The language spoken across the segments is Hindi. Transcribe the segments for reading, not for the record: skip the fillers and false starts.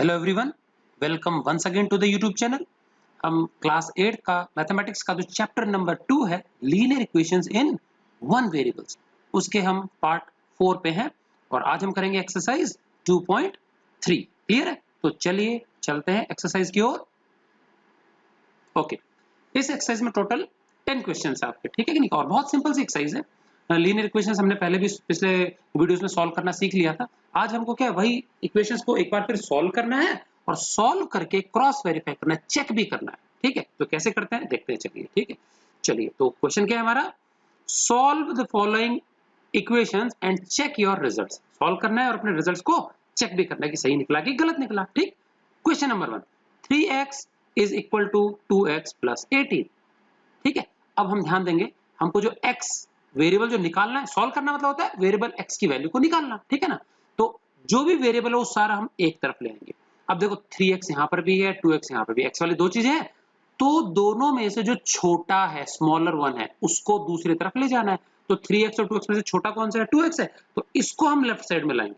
Hello everyone, welcome once again to the YouTube channel. हम क्लास 8 का मैथमेटिक्स का जो चैप्टर नंबर 2 है linear equations in one variables, उसके हम पार्ट 4 पे हैं और आज हम करेंगे एक्सरसाइज 2.3। क्लियर है? तो चलिए चलते हैं एक्सरसाइज की ओर। ओके, इस एक्सरसाइज में टोटल 10 क्वेश्चंस है आपके, ठीक है कि नहीं? और बहुत सिंपल सी एक्सरसाइज है। लीनियर इक्वेशंस हमने पहले भी पिछले वीडियोस में सॉल्व करना सीख लिया था। आज हमको क्या है, वही इक्वेशंस को एक बार फिर सॉल्व करना है और सॉल्व करके क्रॉस वेरीफाई करना है, चेक भी करना है। ठीक है, तो कैसे करते हैं देखते हैं। चलिए ठीक है, चलिए तो क्वेश्चन क्या है हमारा, solve the following equations and check your results. Solve करना है और अपने रिजल्ट्स को चेक भी करना है कि सही निकला कि गलत निकला। ठीक, question number 1, 3x is equal to 2x plus 18। ठीक है, अब हम ध्यान देंगे, हमको जो x वेरिएबल जो निकालना है, सॉल्व करना मतलब होता है वेरिएबल x की वैल्यू को निकालना, ठीक है ना? तो जो भी वेरिएबल है वो सारा हम एक तरफ ले आएंगे। अब देखो 3x यहां पर भी है, 2x यहां पर भी, x वाली दो चीजें हैं, तो दोनों में से जो छोटा है, स्मॉलर वन है, उसको दूसरी तरफ ले जाना है। तो 3x और 2x में से छोटा कौन सा है? 2x है, तो इसको हम लेफ्ट साइड में लाएंगे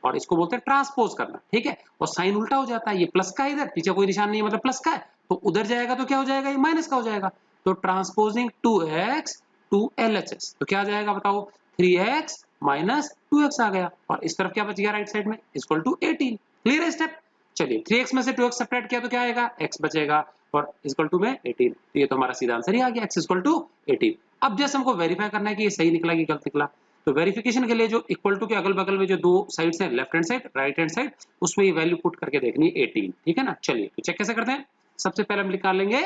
और इसको बोलते हैं ट्रांसपोज करना। ठीक है, और साइन उल्टा हो जाता है, ये प्लस का है, इधर पीछे कोई निशान नहीं है मतलब प्लस का है, तो उधर जाएगा तो क्या हो जाएगा, ये माइनस का हो जाएगा। तो ट्रांसपोजिंग 2x टू LHS, तो क्या आ जाएगा बताओ, 3x माइनस 2x आ गया, और इस तरफ क्या बच गया राइट साइड में, इक्वल टू 18। क्लियर है स्टेप? चलिए 3x में से 2x सब्ट्रैक्ट किया तो क्या आएगा, x बचेगा, और इक्वल टू में 18। तो ये तो हमारा सीधा आंसर ही आ गया, x इक्वल टू 18। अब जैसे हमको वेरीफाई करना है कि ये सही निकला कि गलत निकला, तो वेरिफिकेशन के लिए जो इक्वल टू के अगल बगल में जो दो साइड्स हैं, left hand side right hand side, उसमें ये वैल्यू पुट करके देखनी है 18। ठीक है ना? चलिए तो चेक कैसे करते हैं। सबसे पहले हम निकाल लेंगे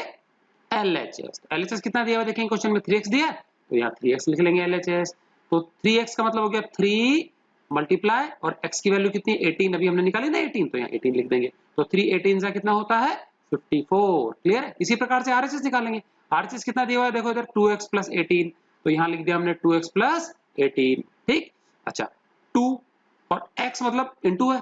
LHS। LHS कितना दिया हुआ देखेंगे, क्वेश्चन में 3x दिया है, तो यहाँ 3x लिख लेंगे LHS। तो 3x का मतलब हो गया 3 मल्टीप्लाई, और x की वैल्यू कितनी है 18, अभी हमने निकाली ना 18, तो यहाँ 18 लिख देंगे। तो 3 18 का कितना होता है 54। क्लियर है? इसी प्रकार से RHS निकालेंगे। RHS कितना दिया हुआ है देखो इधर, 2x प्लस 18, तो यहाँ लिख दिया हमने 2x प्लस 18। ठीक, अच्छा 2 और x मतलब इंटू है,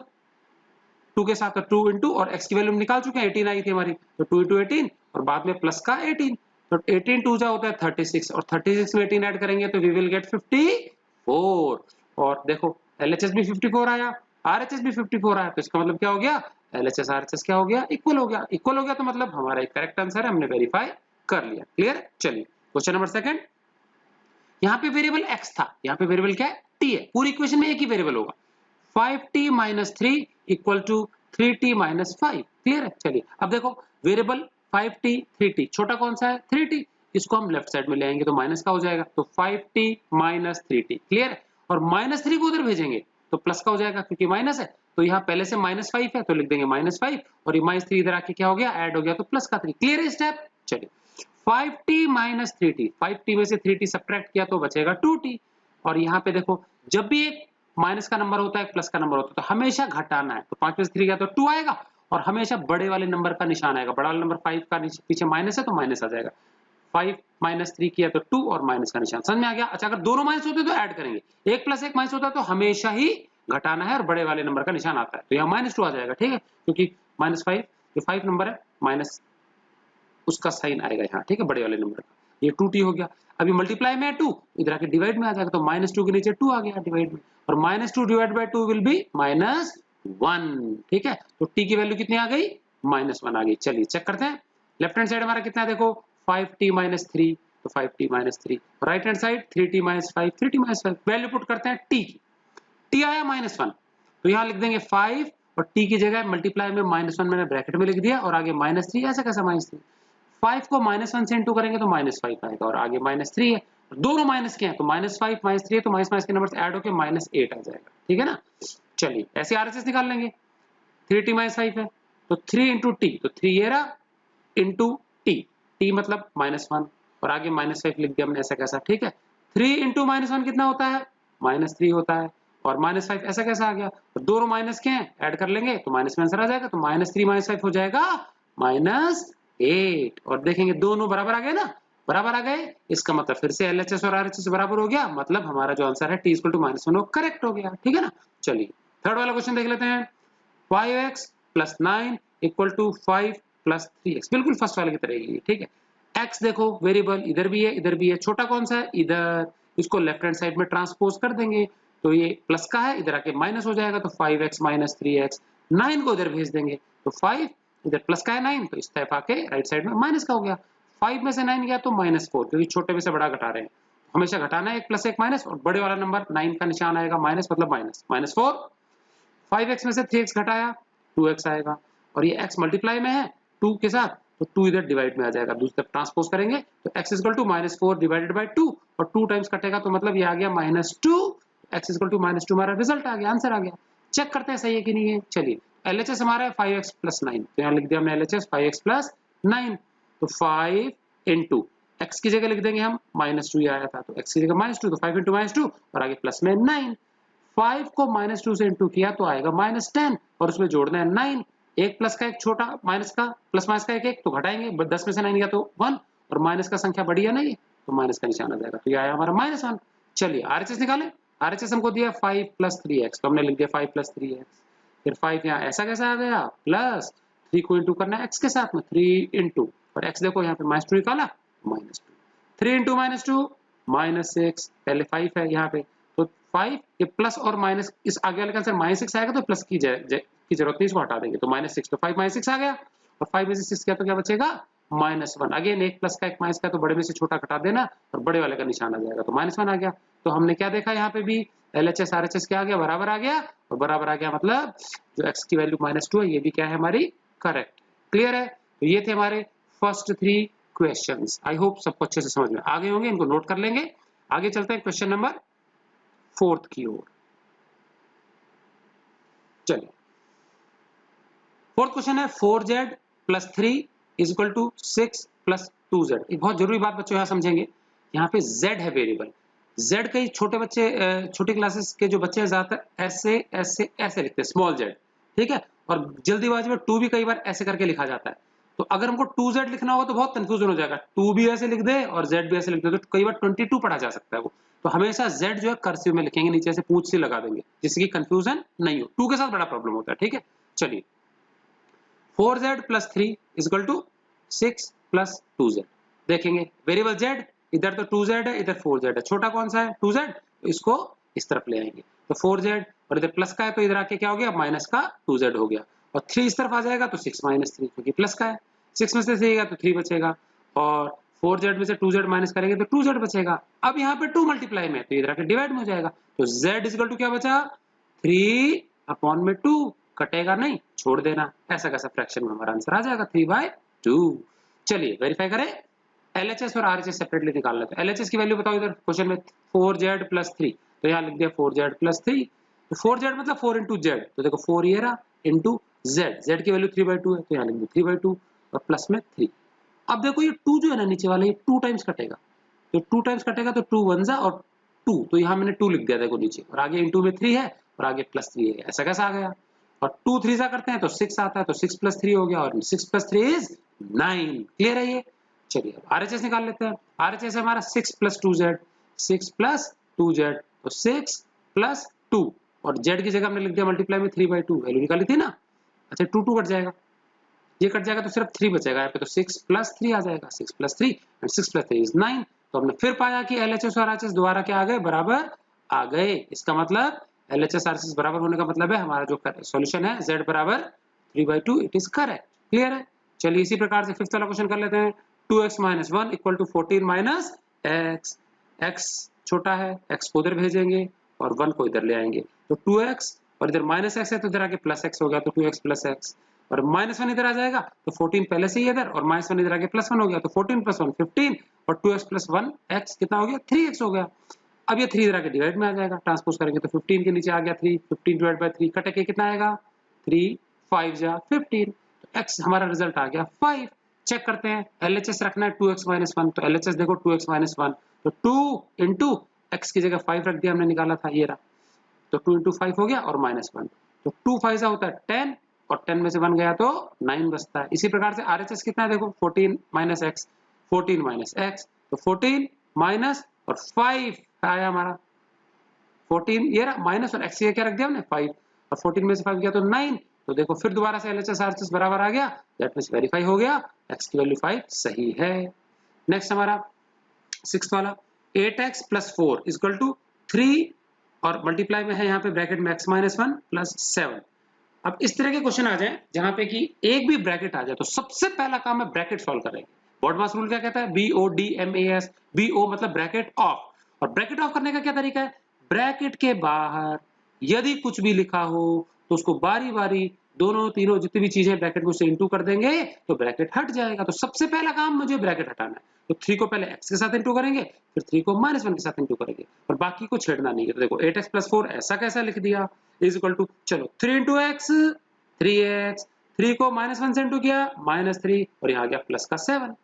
2 के साथ 2 इंटू, और x की वैल्यू हम निकाल चुके हैं, 18 आई थी हमारी, तो 2 इंटू 18 और बाद में प्लस का 18, तो 18 2 जा होता है 36, और 36 में 18 ऐड करेंगे तो वी विल गेट 54। और देखो LHS भी 54 आया, RHS भी 54 आया, तो इसका मतलब क्या हो गया, LHS RHS क्या हो गया, इक्वल हो गया। इक्वल हो गया तो मतलब हमारा एक करेक्ट आंसर है, हमने वेरीफाई कर लिया। क्लियर? चलिए क्वेश्चन नंबर 2, यहाँ पे वेरिएबल x था, यहाँ पे वेरिएबल क्या है, t है। पूरी इक्वेशन में एक ही वेरिएबल होगा। 5t minus 3 equal to 3t minus 5। Clear है? चलिए अब देखो वेरिएबल 5t 3t, छोटा कौन सा है 3t, इसको हम लेफ्ट साइड में ले आएंगे तो माइनस का हो जाएगा, तो 5t माइनस 3t। क्लियर है? और माइनस 3 को उधर भेजेंगे तो प्लस का हो जाएगा, क्योंकि माइनस है, तो यहाँ पहले से माइनस 5 है तो लिख देंगे माइनस 5, और ये माइनस 3 इधर आके क्या हो गया, ऐड हो गया, तो प्लस का 3। क्लियर है स्टेप? चलिए 5t माइनस 3t, 5t में से 3t सब्ट्रैक्ट किया तो बचेगा 2t। और यहाँ पे देखो जब भी एक माइनस का नंबर होता है, प्लस का नंबर होता है, तो हमेशा घटाना है, तो 5 में से 3 गया तो 2 आएगा, और हमेशा बड़े वाले नंबर का निशान आएगा। बड़ा वाला नंबर 5 का पीछे माइनस है तो माइनस आ जाएगा, 5 माइनस 3 किया तो 2 और माइनस का निशान। समझ में आ गया? अच्छा अगर दोनों माइनस होते तो ऐड करेंगे, 1 प्लस 1 माइनस होता है तो हमेशा ही घटाना है और बड़े वाले नंबर का निशान आता है, तो यहाँ -2 आ जाएगा। ठीक है, क्योंकि -5 जो 5 नंबर है माइनस उसका साइन आएगा यहाँ, ठीक है, बड़े वाले नंबर का। ये 2t हो गया। अभी मल्टीप्लाई में है 2, इधर आके डिवाइड में आ जाएगा, तो -2 के नीचे 2 आ गया डिवाइड में, और -2 डिवाइड बाय 2 विल बी -1। ठीक है, तो t की वैल्यू कितनी आ गई, -1 आ गई। चलिए चेक करते हैं। लेफ्ट हैंड साइड हमारा कितना है देखो, 5t माइनस 3, तो 5t minus 3, right hand side 3t minus 5, 3t minus 5। Value put करते हैं t की, t आया -1, तो यहाँ लिख देंगे 5, और t की जगह मल्टीप्लाई में -1 मैंने ब्रैकेट में लिख दिया, और आगे -3, ऐसा कैसा -3, 5 को -1 से इंटू करेंगे तो -5 आएगा, और आगे -3 है, दोनों माइनस के हैं, तो -5 -3 है, तो माइनस के नंबर ऐड होकर -8 आ जाएगा। ठीक है ना? चलिए ऐसे RHS निकाल लेंगे। 3t माइनस 5 है, तो 3 इंटू टी, तो 3 ये रहा, इंटू टी, टी मतलब -1, और आगे -5 लिख दिया हमने, ऐसा कैसा। ठीक है, 3 इंटू -1 कितना होता है, -3 होता है, और -5 ऐसा कैसा आ गया, तो दोनों माइनस के हैं, ऐड कर लेंगे तो माइनस में आंसर आ जाएगा, तो -3 -5 हो जाएगा -8। और देखेंगे दोनों बराबर आ गए ना, बराबर आ गए, इसका मतलब फिर से LHS और RHS बराबर हो गया, मतलब हमारा जो आंसर है t इक्वल टू -1 वो करेक्ट हो गया। ठीक है ना? चलिए थर्ड वाला क्वेश्चन देख लेते हैं। 5x plus 9 equal to 5 plus 3x, बिल्कुल फर्स्ट वाले की तरह ही। ठीक है, x देखो वेरिएबल इधर भी है इधर भी है, छोटा कौन सा है, इधर, इसको लेफ्ट हैंड साइड में ट्रांसपोज कर देंगे, तो ये प्लस का है, इधर आके माइनस हो जाएगा, तो 5x माइनस 3x, 9 को इधर भेज देंगे, तो 5 इधर प्लस का है 9, तो इस तरफ आके राइट साइड में माइनस का हो गया। 5 में से 9 गया तो -4, क्योंकि छोटे में से बड़ा घटा रहे हैं, हमेशा घटाना है, एक प्लस एक माइनस, और बड़े वाला नंबर 9 का निशान आएगा माइनस, मतलब माइनस, -4। 5x में से 3x घटाया 2x आएगा, और ये x मल्टीप्लाई में है 2 के साथ, तो 2 इधर डिवाइड में आ जाएगा, दूसरी तरफ ट्रांसपोज करेंगे तो x equal to -4 divided by 2, और 2 टाइम्स कटेगा तो मतलब ये आ गया -2, x इक्वल टू -2 हमारा रिजल्ट आ गया, आंसर आ गया। चेक करते हैं सही है कि नहीं है। चलिए LHS हमारा है 5x + 9, तो यहाँ लिख दिया हमने LHS 5x + 9, तो 5 इंटू x की जगह लिख देंगे हम -2 ही आया था, तो x की जगह -2, तो 5 इंटू -2 और आगे प्लस में 9, 5 को -2 से इंटू किया तो आएगा -10, और उसमें जोड़ना है 9, एक प्लस का एक छोटा माइनस का, प्लस माइनस का एक तो घटाएंगे, 10 में से 9 गया तो 1, और माइनस का संख्या बड़ी है ना ये, तो माइनस का निशान आ जाएगा, तो ये आया हमारा -1। चलिए RHS निकालें। RHS हमको दिया 5 + 3x, तो हमने लिख दिया 5 + 3x, फिर 5 यहाँ ऐसा कैसा आ गया, प्लस 3 को इंटू करना है x के साथ में, 3 इंटू, और x देखो यहाँ पे -2 निकाला, -2, 3 इंटू -2 -6, पहले 5 है यहाँ पे, तो 5 ये प्लस और माइनस, इस आगे वाले का आंसर -6 आएगा, तो प्लस की जरूरत नहीं, इसको हटा देंगे, तो -6, तो 5 -6 आ गया, और 5 में से 6 गया तो क्या बचेगा, -1। अगेन एक प्लस का एक माइनस का, तो बड़े में से छोटा घटा देना, और बड़े वाले का निशान आ जाएगा, तो -1 आ गया। तो हमने क्या देखा यहाँ पे भी, LHS RHS क्या आ गया, बराबर आ गया, और बराबर आ गया मतलब जो x की वैल्यू -2 है, ये भी क्या है हमारी करेक्ट। क्लियर है। तो ये थे हमारे फर्स्ट 3 क्वेश्चंस। आई होप सबको अच्छे से समझ में आ गए होंगे, इनको नोट कर लेंगे। आगे चलते हैं क्वेश्चन नंबर 4 की ओर। चलिए 4th क्वेश्चन है 4z + 3 = 6 + 2z। एक बहुत जरूरी बात बच्चों यहाँ समझेंगे, यहाँ पे z है वेरिएबल। z कई छोटे बच्चे, छोटी क्लासेस के जो बच्चे हैं ज्यादातर ऐसे ऐसे ऐसे लिखते हैं, स्मॉल z, ठीक है, और जल्दीबाजी में 2 भी कई बार ऐसे करके लिखा जाता है। तो अगर हमको 2z लिखना होगा तो बहुत कंफ्यूजन हो जाएगा, 2 भी ऐसे लिख दे और z भी ऐसे लिख दे, तो कई बार 22 पढ़ा जा सकता है वो। तो हमेशा z जो है कर्सिव में लिखेंगे, नीचे से पूंछ से लगा देंगे, जिससे कि कंफ्यूजन नहीं हो। 2 के साथ बड़ा प्रॉब्लम होता है, ठीक है। चलिए 4z + 3 = 6 + 2z। देखेंगे वेरिएबल z, इधर तो 2z है, इधर 4z है, छोटा कौन सा है 2z, तो इसको इस तरफ ले आएंगे, तो 4z, और इधर प्लस का है तो इधर आके क्या हो गया, माइनस का 2z हो गया, और 3 इस तरफ आ जाएगा तो 6 - 3, क्योंकि प्लस का है, 6 में से 3 गया तो 3 बचेगा, और 4z में से 2z माइनस करेंगे तो 2z बचेगा। अब यहाँ पे 2 मल्टीप्लाई में, तो इधर आके डिवाइड में हो जाएगा, तो z = क्या बचा, 3/2, कटेगा नहीं, छोड़ देना, ऐसा कैसा फ्रैक्शन में हमारा आंसर आ जाएगा 3/2। चलिए वेरीफाई करें, LHS और RHS सेपरेटली निकाल लेते हैं। LHS की वैल्यू बताओ, इधर क्वेश्चन में 4z + 3, तो यहाँ लिख दिया 4z + 3, तो 4z मतलब 4 × z, तो देखो 4 ये रहा, इंटू z की वैल्यू 3/2 है, तो यहाँ लिख दो 3/2 और प्लस में 3। अब देखो ये 2 जो है ना नीचे वाला, ये 2 टाइम्स कटेगा, तो 2 टाइम्स कटेगा तो 2 1 और 2, तो यहाँ मैंने 2 लिख दिया देखो नीचे, और आगे इंटू में 3 है, और आगे +3 है, ऐसा कैसा आ गया, और 2 3 सा करते हैं तो 6 आता है, तो 6 + 3 हो गया, और 6 + 3 = 9। क्लियर है ये। चलिए अब RHS निकाल लेते हैं। RHS है हमारा 6 + 2z, 6 + 2z, तो 6 + 2, और z की जगह हमने लिख दिया मल्टीप्लाई में 3/2, वैल्यू निकाली थी ना। अच्छा 2 2 कट जाएगा, ये कट जाएगा तो सिर्फ 3 बचेगा यहाँ पे, तो 6 + 3 आ जाएगा, 6 + 3 एंड 6 + 3 = 9। तो हमने फिर पाया कि LHS और RHS दोबारा क्या आ गए, बराबर आ गए। इसका मतलब LHS RHS बराबर होने का मतलब है हमारा जो सॉल्यूशन है z = 3/2, it is correct. Clear है। चलिए इसी प्रकार से 5th वाला क्वेश्चन कर लेते हैं। 2x - 1 = 14 - x, x छोटा है, x को उधर भेजेंगे और 1 को इधर ले आएंगे, तो 2x, और इधर -x है तो इधर आके +x हो गया, तो 2x + x, और -1 इधर आ जाएगा, तो 14 पहले से ही इधर, और -1 इधर आके +1 हो गया, तो 14 + 1 15, और 2x + 1x कितना हो गया, 3x हो गया। अब ये 3 इधर आके डिवाइड में आ जाएगा, ट्रांसपोज करेंगे तो 15 के नीचे आ गया 3, 15/3 कट के कितना आएगा, 3 5 जा 15, तो x हमारा रिजल्ट आ गया 5। चेक करते हैं, LHS रखना है 2x - 1, तो LHS देखो 2x - 1, तो 2 इंटू x की जगह 5 रख दिया, हमने निकाला था ये रहा, तो 2 इंटू 5 हो गया, और -1, तो 2 5 होता है 10, और 10 में से 1 गया तो 9 बचता है। इसी प्रकार से RHS कितना है देखो, 14 - x, 14 - x, तो 14 माइनस और 5 आया हमारा, 14 ये रहा माइनस, और x क्या रख दिया हमने 5, और 14 में से 5 गया तो 9, तो देखो फिर दोबारा से LHS RHS बराबर आ गया, दैट मींस वेरीफाई हो गया, x की वैल्यू 5 सही है। नेक्स्ट हमारा 6th वाला 8x + 4 = 3 और मल्टीप्लाई में है यहाँ पे ब्रैकेट में x माइनस 1 प्लस 7। अब इस तरह के क्वेश्चन आ जाए जहां पे कि एक भी ब्रैकेट आ जाए तो सबसे पहला काम है ब्रैकेट सॉल्व करेंगे। बॉडमास रूल क्या कहता है? BODMAS, BO मतलब ब्रैकेट ऑफ। और ब्रैकेट ऑफ करने का क्या तरीका है? ब्रैकेट के बाहर यदि कुछ भी लिखा हो तो उसको बारी बारी दोनों तीनों जितनी भी चीजें ब्रैकेट में उससे इंटू कर देंगे तो ब्रैकेट हट जाएगा। तो सबसे पहला काम मुझे ब्रैकेट हटाना है। तो 3 को पहले x के साथ इंटू करेंगे, फिर 3 को -1 के साथ इंटू करेंगे और बाकी को छेड़ना नहीं है। तो देखो 8x + 4 ऐसा कैसा लिख दिया इज इक्वल टू, चलो 3 × x 3x, 3 को -1 से इंटू किया -3 और यहाँ आ गया प्लस का 7।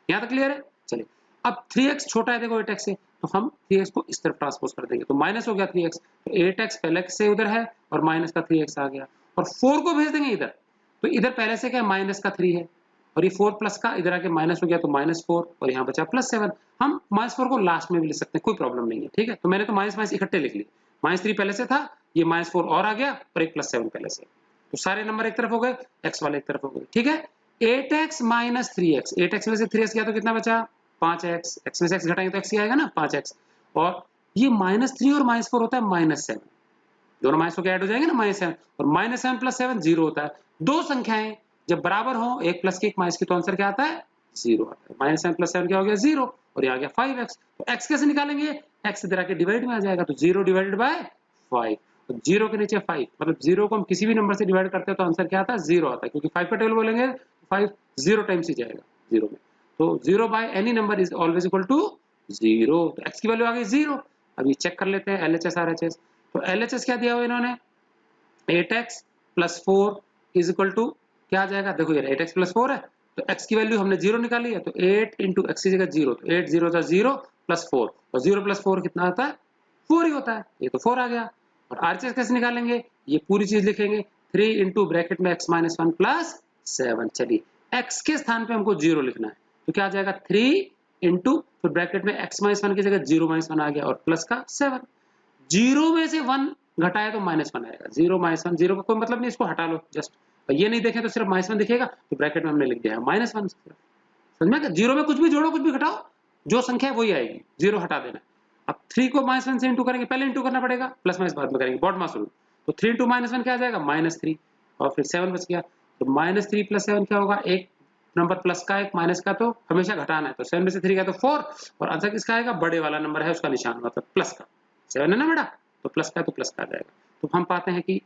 यहाँ तक क्लियर है? चलिए अब 3x छोटा है देखो 8x से, तो हम 3x को इस तरफ ट्रांसपोज कर देंगे तो माइनस हो गया 3x, तो 8x पहले से उधर है और माइनस का 3x आ गया और 4 को भेज देंगे इधर, तो इधर पहले से क्या माइनस का 3 है और ये 4 प्लस का इधर आके माइनस हो गया तो -4 और यहाँ बचा +7। हम -4 को लास्ट में भी लिख सकते हैं, कोई प्रॉब्लम नहीं है, ठीक है। तो मैंने तो माइनस इकट्ठे लिख लिए, -3 पहले से था, ये -4 और आ गया और एक +7 पहले से, तो सारे नंबर एक तरफ हो गए, x वाले एक तरफ हो गए, ठीक है। 8x - 3x, 8x में से 3x गया तो कितना बचा 5x, x में से x घटाएंगे तो x ही आएगा ना 5x, और ये -3 और -4 होता है -7, दोनों माइनस होकर ऐड हो जाएंगे ना -7, और -7 + 7 0 होता है। दो संख्याएं जब बराबर हो, एक प्लस की एक माइनस की, तो आंसर क्या आता है 0 आता है। -7 + 7 क्या हो गया 0 और ये आ गया 5x। तो x कैसे निकालेंगे? x इधर आके डिवाइड में आ जाएगा तो 0 / 5, तो 0 के नीचे 5, मतलब 0 को हम किसी भी नंबर से डिवाइड करते हैं तो आंसर क्या आता है 0 आता है, क्योंकि 5 का टेबल बोलेंगे 5 0 टाइम्स ही जाएगा 0 में, तो 0 by any number is always equal to 0, तो x की वैल्यू आ गई 0। अब ये चेक कर लेते हैं LHS RHS, तो LHS क्या दिया हुआ इन्होंने 8x + 4 इज इक्वल टू क्या आ जाएगा, देखो ये 8x + 4 है तो x की वैल्यू हमने 0 निकाली है, तो 8 × x की जगह 0, तो 8 0 0 + 4, और 0 + 4 कितना होता है 4 ही होता है, ये तो 4 आ गया। और RHS कैसे निकालेंगे, ये पूरी चीज लिखेंगे 3 × ब्रैकेट में x - 1 + 7। चलिए x के स्थान पे हमको 0 लिखना है, तो क्या आ जाएगा 3 × फिर ब्रैकेट में x - 1 की जगह 0 - 1 आ गया और प्लस का 7। 0 में से 1 घटाया तो -1 आएगा, 0 - 1, 0 का कोई मतलब नहीं, इसको हटा लो जस्ट, ये नहीं देखें तो सिर्फ -1 दिखेगा, तो ब्रैकेट में हमने लिख दिया है -1। समझ में? 0 में कुछ भी जोड़ो कुछ भी घटाओ, जो संख्या है वही आएगी, 0 हटा देना। अब 3 को -1 से इंटू करेंगे, पहले इंटू करना पड़ेगा, प्लस माइनस बाद में करेंगे, बॉडमास रूल, तो 3 × -1 क्या आ जाएगा -3 और फिर 7 बच गया, तो -3 + 7 क्या होगा, एक नंबर प्लस का एक माइनस का तो हमेशा घटाना है, तो 7 में से 3 गया तो 4, और आंसर किसका आएगा, बड़े वाला नंबर है उसका निशान मतलब प्लस का, 7 है ना बेटा, तो प्लस का तो प्लस का आ जाएगा। तो हम पाते हैं कि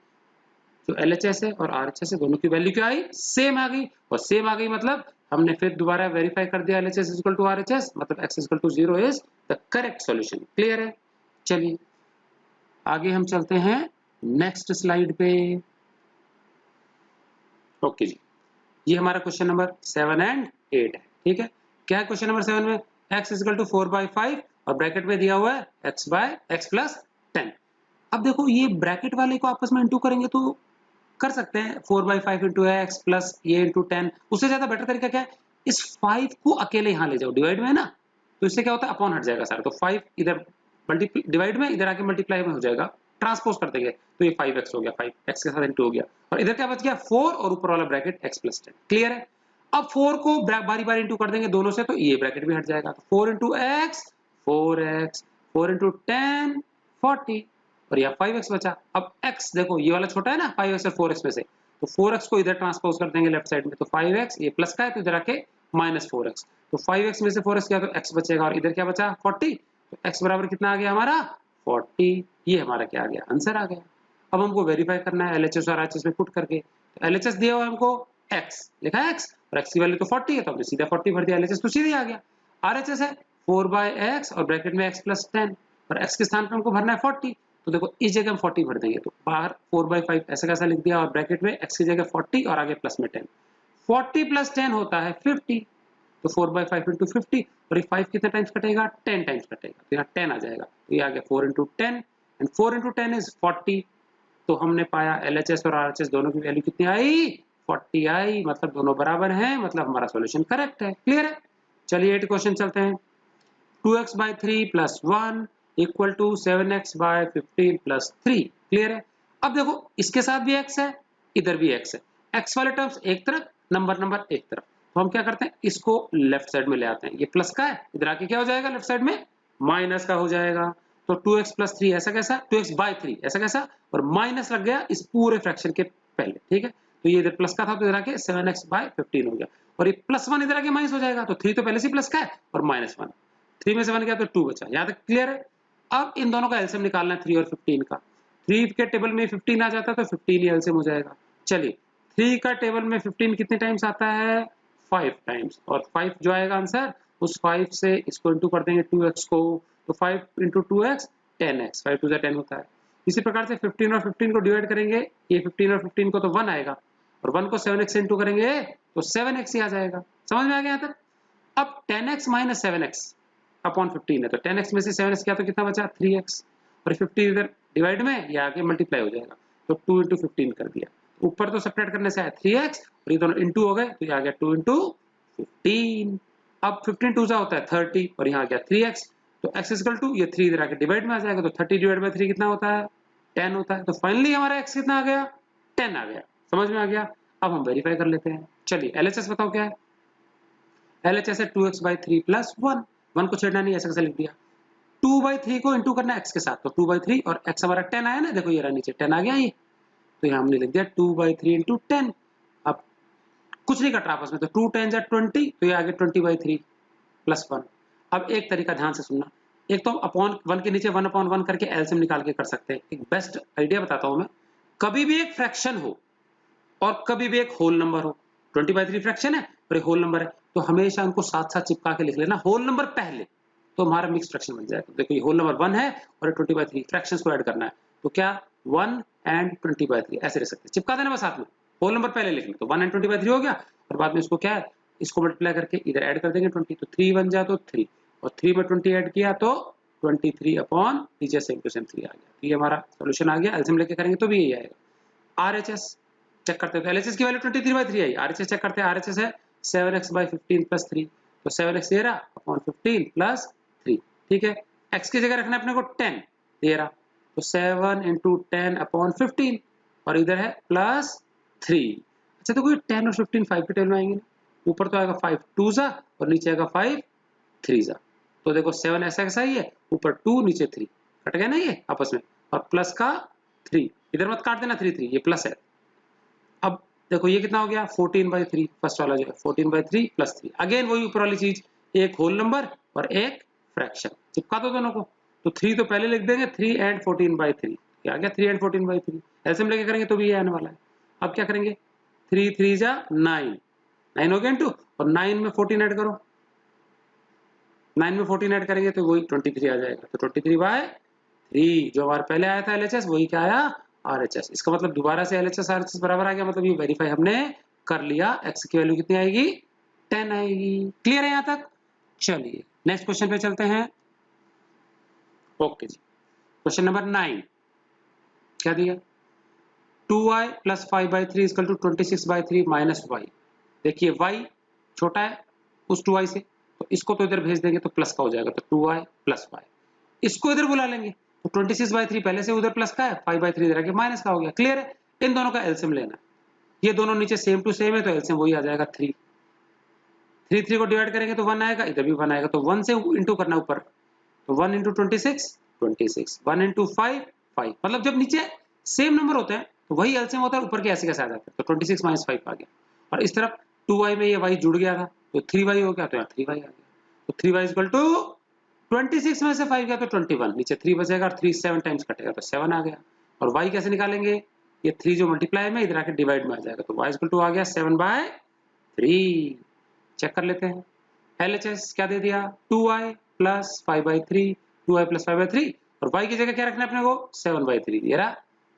जो LHS है और RHS है दोनों की वैल्यू क्या आई, सेम आ गई, और सेम आ गई मतलब हमने फिर दोबारा वेरीफाई कर दिया LHS = RHS, मतलब x = 0 is the correct solution. Clear है? चलिए आगे हम चलते हैं नेक्स्ट स्लाइड पे। ओके जी, ये हमारा क्वेश्चन नंबर 7 एंड 8 है, ठीक है। क्या है क्वेश्चन नंबर 7 में, x = 4/5 और ब्रैकेट में दिया हुआ है x + 10। अब देखो ये ब्रैकेट वाले को आपस में इंटू करेंगे तो कर सकते हैं 4/5 × x प्लस ये × 10, उससे ज्यादा बेटर तरीका क्या है, इस 5 को अकेले यहाँ ले जाओ, डिवाइड में है ना, तो इससे क्या होता है अपॉन हट जाएगा सारा, तो 5 इधर डिवाइड में, इधर आके मल्टीप्लाई में हो जाएगा, ट्रांसपोज कर देंगे तो ये 5x हो गया, 5x के साथ इंटू हो गया, और इधर क्या बच गया 4 और ऊपर वाला ब्रैकेट x + 10। क्लियर है? अब 4 को बारी बारी इंटू कर देंगे दोनों से, तो ये ब्रैकेट भी हट जाएगा, तो 4 × x 4x, 4 × 10 40, और यहाँ 5x बचा। अब x देखो ये वाला छोटा है ना 5x और 4x में से, तो 4x को इधर ट्रांसपोज कर देंगे लेफ्ट साइड में, तो 5x ये प्लस का है तो इधर आके -4x, तो 5x में से 4x गया तो x बचेगा, और इधर क्या बचा 40, तो x बराबर कितना आ गया हमारा 40, ये हमारा क्या आ गया आंसर आ गया। अब हमको वेरीफाई करना है LHS और RHS में पुट करके, तो LHS दिया हुआ है हमको x, लिखा है x और x की वैल्यू तो 40 है तो हमने सीधा 40 भर दिया, LHS तो सीधे आ गया। RHS है 4/x और ब्रैकेट में x + 10, और x के स्थान पे हमको भरना है 40, तो देखो इस जगह हम 40 भर देंगे, तो बाहर 4/5 ऐसा कैसा लिख दिया, और ब्रैकेट में x की जगह 40 और आगे प्लस में 10, 40 + 10 होता है 50, तो 4/5 × 50, और ये 5 कितने टाइम्स कटेगा 10 टाइम्स कटेगा, तो यहाँ 10 आ जाएगा, तो ये आ गया 4 × 10 एंड 4 × 10 इज 40। तो हमने पाया LHS और RHS दोनों की वैल्यू कितनी आई 40 आई, मतलब दोनों बराबर हैं, मतलब हमारा सॉल्यूशन करेक्ट है। क्लियर है? चलिए 8 क्वेश्चन चलते हैं। 2x/3 + 1 = 7x/15 + 3। क्लियर है? अब देखो इसके साथ भी x है, इधर भी x है, x वाले टर्म्स एक तरफ, नंबर एक तरफ, तो हम क्या करते हैं इसको लेफ्ट साइड में ले आते हैं, ये प्लस का है, इधर आके क्या हो जाएगा लेफ्ट साइड में माइनस का हो जाएगा, तो 2x प्लस 3 ऐसा कैसा, 2x बाय 3 ऐसा कैसा, और माइनस लग गया इस पूरे फ्रैक्शन के पहले, ठीक है। तो ये इधर प्लस का था तो इधर आके 7x बाय 15 हो गया, और ये प्लस 1 इधर आके माइनस हो जाएगा, तो 3 तो पहले से प्लस का है और माइनस 1, 3 में से 1 गया तो 2 बचा। यहाँ तक क्लियर है। अब इन दोनों का एलसीएम निकालना है 3 और 15 का। 3 के टेबल में 15 आ जाता है तो 15 ही एलसीएम हो जाएगा। चलिए 3 का टेबल में 15 कितने टाइम्स आता है, 5 टाइम्स, और 5 जो आएगा आंसर, उस 5 से इसको इंटू कर देंगे 2x को, तो 5 इंटू 2x 10x, 5 2 10 होता है। इसी प्रकार से 15 और 15 को डिवाइड करेंगे, ये 15 और 15 को तो 1 आएगा, और 1 को 7x से इंटू करेंगे तो 7x ही आ जाएगा। समझ में आ गया यहाँ तक। अब 10x माइनस 7x अपॉन 15 है, तो 10x में से 7x किया तो कितना बचा, 3x, और 15 इधर डिवाइड में, ये आगे मल्टीप्लाई हो जाएगा, तो 2 इंटू 15 कर दिया। ऊपर तो सब्ट्रैक्ट करने से आया 3x, और ये दोनों इंटू हो गए तो ये आ गया 2 इंटू 15। अब 15 2 होता है 30, और यहाँ आ गया 3x, तो x इक्वल टू ये 3 इधर आके डिवाइड में आ जाएगा, तो 30 डिवाइड बाय 3 कितना होता है, 10 होता है। तो फाइनली हमारा x कितना आ गया, 10 आ गया। समझ में आ गया। अब हम वेरीफाई कर लेते हैं। चलिए LHS बताओ क्या है। LHS है 2x बाई 3 प्लस 1, 1 को छेड़ना नहीं, ऐसे कैसे लिख दिया। 2 बाई 3 को इंटू करना x के साथ, तो 2 बाई 3 और x हमारा 10 आया ना, देखो ये रहा नीचे 10 आ गया ये, तो यहाँ हमने लिख दिया 2 बाई 3 इंटू 10। अब कुछ नहीं कट रहा आपस में, तो 2 10 जा 20, तो ये आ गया 20 बाई 3 प्लस 1। अब एक तरीका ध्यान से सुनना, एक तो अपॉन 1 के नीचे 1 अपॉन 1 करके एलसीएम निकाल के कर सकते हैं। एक बेस्ट आइडिया बताता हूं मैं, कभी भी एक फ्रैक्शन हो और कभी भी एक होल नंबर हो, 20 बाई 3 फ्रैक्शन है और एक होल नंबर है, तो हमेशा उनको साथ साथ चिपका के लिख लेना, होल नंबर पहले, तो हमारा मिक्स फ्रैक्शन बन जाएगा। देखो ये होल नंबर 1 है और 20 बाई 3 फ्रैक्शंस को ऐड करना है, तो क्या 1 एंड 20 बाई 3 ऐसे रह सकते हैं, चिपका देना बस साथ में, होल नंबर पहले लिख लें, तो 1 एंड 20 बाई 3 हो गया, और बाद में इसको क्या है, इसको मल्टीप्लाई करके इधर ऐड कर देंगे 20, तो 3 बन जाए तो 3, और 3 में 20 ऐड किया तो 23 अपॉन नीचे सेम टू सेम 3 आ गया। तो ये हमारा सॉल्यूशन आ गया। एलसीएम लेके करेंगे तो भी यही आएगा। आरएचएस चेक करते हैं, तो एलएचएस की वैल्यू 23 बाई 3 आई। आरएचएस चेक करते हैं, आरएचएस है 7x बाई 15 प्लस 3, तो 7x ये रहा अपॉन 15 प्लस 3, ठीक है। x की जगह रखना है अपने को 10, ये रहा, तो 7 इंटू 10 अपॉन 15, और इधर है प्लस 3। अच्छा, तो कोई 10 और 15 5 के टेबल में आएंगे ना, ऊपर तो आएगा 5 2 जा और नीचे आएगा 5 3 जा, तो देखो 7 ऐसा कैसा ही है, ऊपर 2 नीचे 3, कट गया ना ये आपस में, और प्लस का 3, इधर मत काट देना 3 3, ये प्लस है। अब देखो ये कितना हो गया 14 बाई 3, फर्स्ट वाला जो है 14 बाई 3 प्लस 3, अगेन वही ऊपर वाली चीज, एक होल नंबर और एक फ्रैक्शन, चिपका दो दोनों को, तो 3 तो पहले लिख देंगे, 3 एंड 14 बाई 3, क्या आ गया 3 एंड 14 बाई 3, एलसीएम लेके करेंगे तो भी ये आने वाला है। अब क्या करेंगे, 3 3 जा 9, 9 हो गया इनटू, और 9 में 14 ऐड करो, 9 में 14 ऐड करेंगे तो वही 23 आ जाएगा, तो 23 बाय 3 जो हमारा पहले आया था एलएचएस वही क्या आया आरएचएस। इसका मतलब दोबारा से एलएचएस आरएचएस बराबर आ गया, मतलब ये वेरीफाई हमने कर लिया। x की वैल्यू कितनी आएगी, 10 आएगी। क्लियर है यहाँ तक। चलिए नेक्स्ट क्वेश्चन पे चलते हैं। ओके जी, क्वेश्चन नंबर 9 क्या दिया, 2y plus 5 by 3 equal to 26 by 3 minus y। देखिए y छोटा है उस 2y से, तो इसको तो इधर भेज देंगे तो प्लस का हो जाएगा, तो 2y प्लस y, इसको इधर बुला लेंगे, तो 26 बाई 3 पहले से उधर प्लस का है, 5 बाई 3 इधर आके माइनस का हो गया। क्लियर है। इन दोनों का एलसीएम लेना है, ये दोनों नीचे सेम टू सेम है, तो एलसीएम वही आ जाएगा 3, 3 3 को डिवाइड करेंगे तो 1 आएगा, इधर भी 1 आएगा, तो 1 से इंटू करना ऊपर, तो 1 इंटू 26 26, 1 इंटू 5 5, मतलब जब नीचे सेम नंबर होते हैं तो वही एलसीएम होता है, ऊपर के ऐसे कैसे आ जाता है, तो 26 माइनस 5 आ गया, और इस तरफ 2y में ये y जुड़ गया था तो 3y हो गया, तो यहाँ 3y आ गया, तो 3y इक्वल टू 26 में से 5 गया तो 21, नीचे 3 बचेगा और 3 7 टाइम्स कटेगा तो 7 आ गया। और y कैसे निकालेंगे, ये 3 जो मल्टीप्लाई में इधर आके डिवाइड में आ जाएगा, तो y इक्वल टू आ गया 7 बाय 3। चेक कर लेते हैं, LHS क्या दे दिया, 2y plus 5 by 3, 2y plus 5 by 3, और y की जगह क्या रखना है अपने को 7 बाई 3, ये रहा,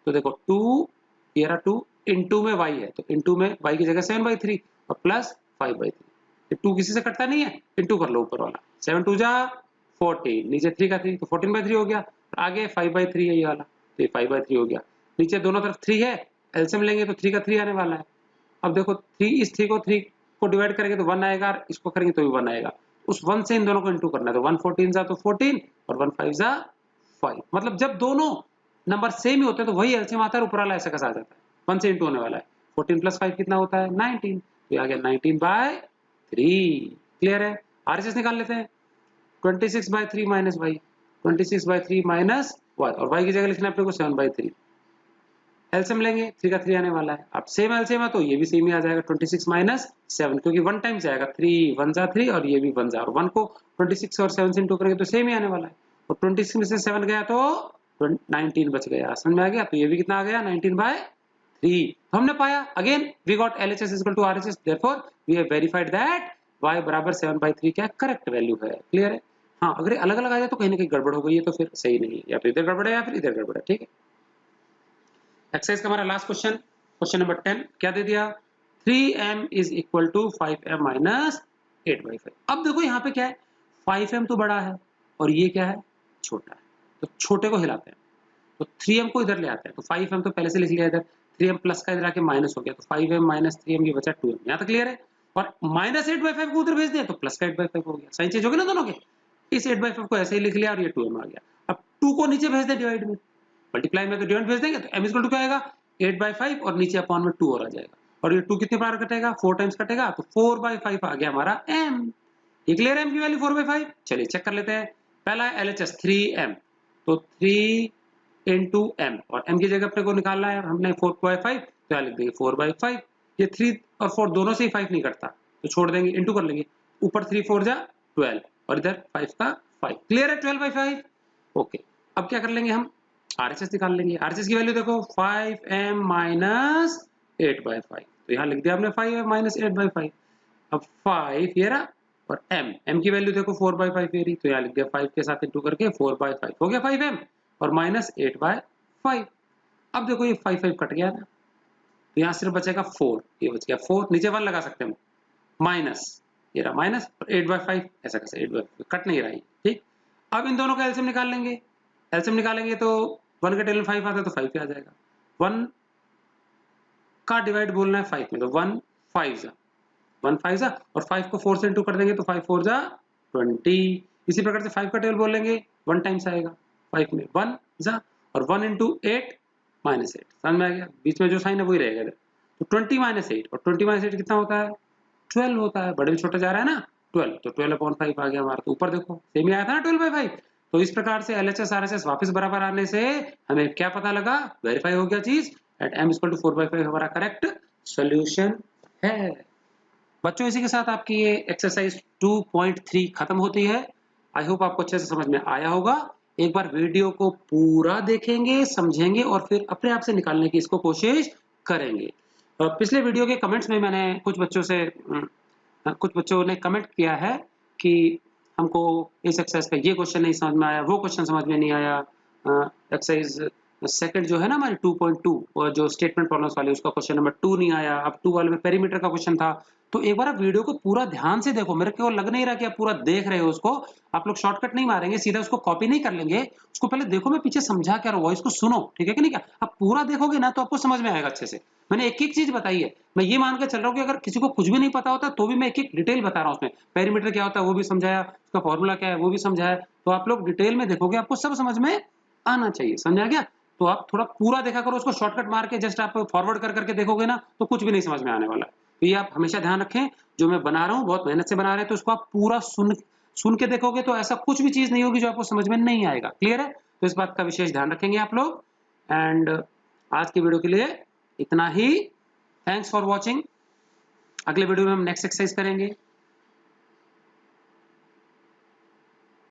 तो देखो 2, ये रहा 2, इनटू में y है, तो इनटू में y की जगह 7 बाई 3 और प्लस 5 बाई 3, 2 किसी से कटता नहीं है, इनटू कर लो ऊपर वाला, 7 2 जा 14, नीचे 3 का 3, तो 14 बाई 3 हो गया, आगे 5 बाई 3 है ये वाला, तो ये 5 बाई 3 हो गया, नीचे दोनों तरफ 3 है, एलसीएम लेंगे तो 3 का 3 आने वाला है। अब देखो 3 इस 3 को डिवाइड करेंगे तो 1 आएगा, और इसको करेंगे तो भी 1 आएगा, उस 1 से इन दोनों को इंटू करना है, तो 1 14 जा तो 14 और 1 5 जा 5, मतलब जब दोनों नंबर सेम ही होते हैं तो वही एलसीएम आता है, ऊपर वाला ऐसा कैसा आ जाता है, 1 से इंटू होने वाला है, 14 प्लस 5 कितना होता है 19, तो आ गया 19 बाय 3। क्लियर है। आरएचएस निकाल लेते हैं, 26 by 3 minus y, 26/3 minus y, और y की जगह लिखना है अपने को 7/3। एलसीएम लेंगे, 3 का 3 आने वाला है। अब सेम एलसीएम है तो ये भी सेम ही आ जाएगा, 26 माइनस 7, क्योंकि 1 टाइम से आएगा, 3 1 जा 3 और ये भी 1 जा, और 1 को 26 और 7 से इंटू करेंगे तो सेम ही आने वाला है। और 26 में से 7 गया तो 19 बच गया। समझ में आ गया? तो ये भी कितना आ गया, 19/3। तो हमने पाया, again we got LHS equal to RHS, therefore we have verified that y बराबर 7/3 क्या करेक्ट वैल्यू है। क्लियर है? हाँ, अगर अलग अलग आ जाए तो कहीं ना कहीं गड़बड़ हो गई है, तो फिर सही नहीं है, या फिर इधर गड़बड़ है या फिर इधर गड़बड़ है। ठीक है, एक्सरसाइज का हमारा लास्ट क्वेश्चन, क्वेश्चन नंबर 10 क्या दे दिया, 3m is equal to 5m minus 8/5। अब देखो यहाँ पे क्या है, 5m तो बड़ा है और ये क्या है, छोटा है, तो छोटे को हिलाते हैं, तो 3m को इधर ले आते हैं, तो 5m तो पहले से लिख लिया इधर, 3m प्लस का इधर आके माइनस हो गया, तो 5m माइनस 3m ये बचा 2m। यहाँ तक क्लियर है? और माइनस 8/5 को उधर भेज दें तो प्लस का 8/5 हो गया, साइन चेंज हो गया ना दोनों के। इस 8/5 को ऐसे ही लिख लिया और ये 2m आ गया। अब 2 को नीचे भेज दें डिवाइड में, मल्टीप्लाई में तो डिवाइड भेज देंगे, तो m इक्वल टू क्या आएगा, 8/5 और नीचे अपॉन में 2 और आ जाएगा, और ये 2 कितने बार कटेगा, 4 टाइम्स कटेगा, तो 4/5 आ गया हमारा m। ये क्लियर है m की वैल्यू 4/5? चलिए चेक कर लेते हैं। पहला है LHS 3m, तो 3 into m, और m की जगह अपने को निकालना है हमने 4/5, तो यहाँ लिख देंगे 4/5। ये 3 और 4 दोनों से ही 5 नहीं कटता, तो छोड़ देंगे, इंटू कर लेंगे, ऊपर 3 4 जा 12 और इधर 5 का 5। क्लियर है? 12/5। ओके, अब क्या कर लेंगे हम, RHS निकाल लेंगे। RHS की वैल्यू देखो 5m माइनस 8/5, तो यहाँ लिख दिया हमने 5m माइनस 8/5। अब 5 ये रहा, और m की वैल्यू देखो 4/5 ये रही, तो यहाँ लिख दिया 5 के साथ इंटू करके 4/5 हो गया 5m और माइनस 8/5। अब देखो ये 5 कट गया ना, तो यहाँ सिर्फ बचेगा 4, ये बच गया 4, नीचे 1 लगा सकते हैं हम, माइनस ये रहा माइनस, और 8/5 ऐसा कैसे, 8/5 कट नहीं रहा है। ठीक, अब इन दोनों का एलसीएम निकाल लेंगे। एलसीएम निकालेंगे तो 1 का टेबल 5 आता है तो 5 पे आ जाएगा, 1 का डिवाइड बोलना है 5 में, तो 1 5 जा 1 5 जा, और 5 को 4 से इंटू कर देंगे तो 5 4 जा 20। इसी प्रकार से 5 का टेबल बोल लेंगे, 1 टाइम्स आएगा 5 में, 1 जा, और 1 इंटू 8 माइनस 8। समझ में आ गया? बीच में जो साइन है वही रहेगा इधर, तो 20 माइनस 8, और 20 माइनस 8 कितना होता है, 12 होता है। बड़े में छोटा जा रहा है ना, 12, तो 12/5 आ गया हमारा, तो ऊपर देखो सेम ही आया था ना 12/5। तो इस प्रकार से LHS RHS वापस बराबर आने से हमें क्या पता लगा, वेरीफाई हो गया चीज, एट m इक्वल टू 4/5 हमारा करेक्ट सॉल्यूशन है। बच्चों, इसी के साथ आपकी ये एक्सरसाइज 2.3 खत्म होती है। आई होप आपको अच्छे से समझ में आया होगा। एक बार वीडियो को पूरा देखेंगे, समझेंगे और फिर अपने आप से निकालने की इसको कोशिश करेंगे। पिछले वीडियो के कमेंट्स में मैंने कुछ बच्चों ने कमेंट किया है कि हमको इस एक्सरसाइज का ये क्वेश्चन नहीं समझ में आया, वो क्वेश्चन समझ में नहीं आया। एक्सरसाइज सेकंड जो है ना हमारी 2.2 और जो स्टेटमेंट प्रॉब्लम्स वाली, उसका क्वेश्चन नंबर 2 नहीं आया। अब 2 वाले में पेरीमीटर का क्वेश्चन था। तो एक बार आप वीडियो को पूरा ध्यान से देखो, मेरे को लग नहीं रहा कि आप पूरा देख रहे हो उसको। आप लोग शॉर्टकट नहीं मारेंगे, सीधा उसको कॉपी नहीं कर लेंगे, उसको पहले देखो मैं पीछे समझा क्या रहा हूँ, वॉइस को सुनो, ठीक है कि नहीं? क्या आप पूरा देखोगे ना तो आपको समझ में आएगा अच्छे से। मैंने एक एक चीज बताई है, मैं ये मान के चल रहा हूँ कि अगर किसी को कुछ भी नहीं पता होता तो भी मैं एक एक डिटेल बता रहा हूँ उसमें। पेरीमीटर क्या होता है वो भी समझाया, उसका फॉर्मूला क्या है वो भी समझाया। तो आप लोग डिटेल में देखोगे, आपको सब समझ में आना चाहिए। समझा गया? तो आप थोड़ा पूरा देखा करो, उसको शॉर्टकट मार के जस्ट आप फॉरवर्ड कर करके देखोगे ना तो कुछ भी नहीं समझ में आने वाला है। तो ये आप हमेशा ध्यान रखें, जो मैं बना रहा हूँ बहुत मेहनत से बना रहे हैं, तो उसको आप पूरा सुन के देखोगे तो ऐसा कुछ भी चीज नहीं होगी जो आपको समझ में नहीं आएगा। क्लियर है? तो इस बात का विशेष ध्यान रखेंगे आप लोग। एंड आज की वीडियो के लिए इतना ही। Thanks for watching. अगले वीडियो में हम नेक्स्ट एक्सरसाइज करेंगे।